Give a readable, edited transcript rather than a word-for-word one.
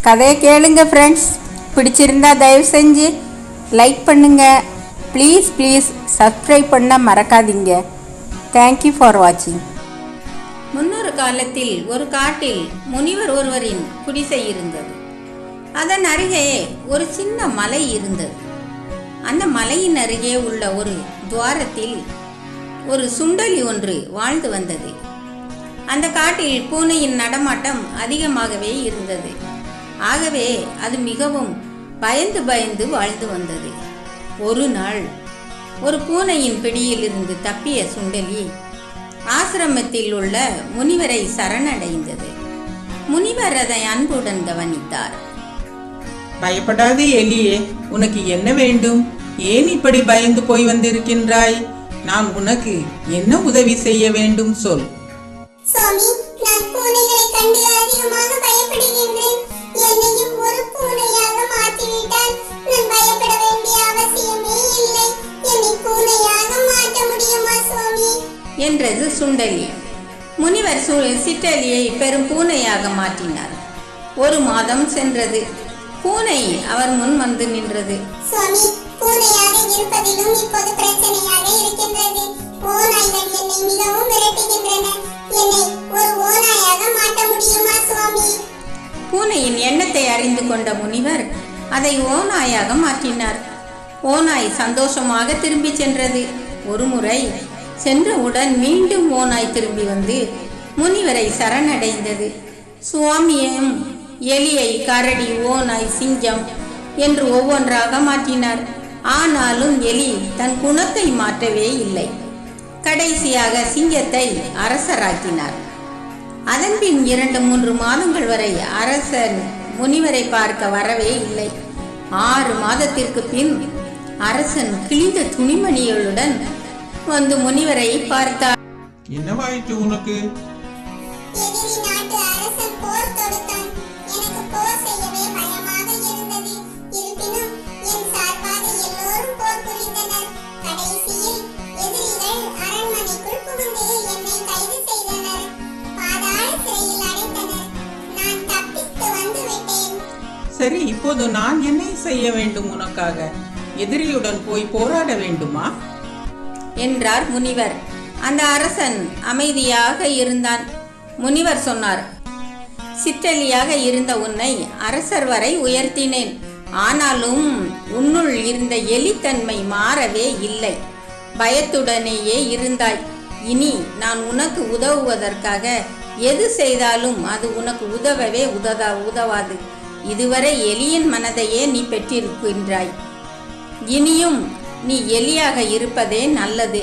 கதையை கேளுங்க ஃப்ரெண்ட்ஸ். பிடிச்சிருந்தா தயவு செஞ்சு லைக் பண்ணுங்கள். ப்ளீஸ் ப்ளீஸ் சப்ஸ்கிரைப் பண்ண மறக்காதீங்க. தேங்க்யூ ஃபார் வாட்சிங். முன்னொரு காலத்தில் ஒரு காட்டில் முனிவர் ஒருவரின் குடிசை இருந்தது. அதன் அருகே ஒரு சின்ன மலை இருந்தது. அந்த மலையின் அருகே உள்ள ஒரு துவாரத்தில் ஒரு சுண்டலி ஒன்று வாழ்ந்து வந்தது. அந்த காட்டில் பூனையின் நடமாட்டம் அதிகமாகவே இருந்தது. ஆகவே அது மிகவும் பயந்து பயந்து வாழ்ந்து வந்தது. ஒரு நாள் ஒரு பூனையின் பிடியிலிருந்து தப்பிய சுண்டலி ஆசிரமத்தில் உள்ள முனிவரை சரணடைந்தது. முனிவர் அதை அன்புடன் கவனித்தார். பயப்படாதே எலியே, உனக்கு என்ன வேண்டும்? ஏன் இப்படி பயந்து போய் வந்திருக்கின்றாய்? நான் உனக்கு என்ன உதவி செய்ய வேண்டும் சொல். சுவாமி, நான் பூனைகளை கண்டு அதிகமாக பயப்படுகின்றேன். என்னையும் ஒரு பூனையாக மாற்றிவிட்டால் நான் பயப்பட வேண்டிய அவசியமே இல்லை. என்னை பூனையாக மாற்ற முடியுமா சுவாமி? என்றது சுண்டலி. முனிவர் சிட்டலியை பெரும் பூனையாக மாற்றினார். ஒரு மாதம் சென்றது. பூனை அவர் முன் வந்து நின்றது. சுவாமி, பூனையாக இருப்பதிலும் இப்போது பிரச்சனையாக இருக்கின்றது. ஓநாய்கள் என்னை மிகவும் விரட்டுகின்றன. என்னை ஒரு ஓநாயாக மாற்ற முடியுமா சுவாமி? பூனையின் எண்ணத்தை அறிந்து கொண்ட முனிவர் அதை ஓநாயாக மாற்றினார். ஓநாய் சந்தோஷமாக திரும்பி சென்றது. ஒரு முறை சென்றவுடன் மீண்டும் ஓநாய் திரும்பி வந்து முனிவரை சரணடைந்தது. சுவாமியும் எலியை கரடி, ஓநாய், சிங்கம் என்று ஒவ்வொன்றாக மாற்றினார். ஆனாலும் எலி தன் குணத்தை மாற்றவே இல்லை. கடைசியாக சிங்கத்தை அரசராக்கினார். அதன்பின் 2-3 மாதங்கள் வரை அரசன் முனிவரை பார்க்க வரவே இல்லை. 6 மாதத்திற்கு பின் அரசன் கிழிந்த துணிமணிகளுடன் வந்து முனிவரை பார்த்தார். என்னவாயிற்று உனக்கு? எதிரி நாட்டு அரசன் போர் தொடுத்தான். எனக்கு போர் செய்யவே பயமாக இருந்தது. இருப்பினும் என் சார்பாக எல்லோரும் போர் புரிந்தனர். கடைசியில் எதிரிகள் அரண்மனைக்குள் புகுந்து என்னை கைது செய்தனர். பாதாள சிறையில் அடைத்தனர். நான் தப்பித்து வந்து விட்டேன். சரி, இப்போது நான் என்ன செய்ய வேண்டும் உனக்காக? எதிரியுடன் போய் போராட வேண்டுமா என்றார் முனிவர். அந்த அரசன் அமைதியாக இருந்தான். முனிவர் சொன்னார், சிற்றலியாக இருந்த உன்னை அரசர் வரை உயர்த்தினேன். ஆனாலும் உன்னுள் இருந்த எலித்தன்மை மாறவே இல்லை. பயத்துடனேயே இருந்தாய். இனி நான் உனக்கு உதவுவதற்காக எது செய்தாலும் அது உனக்கு உதவவே உதவாது. இதுவரை எலியின் மனதையே நீ பெற்றிருக்கின்றாய். இனியும் நீ எலியாக இருப்பதே நல்லது.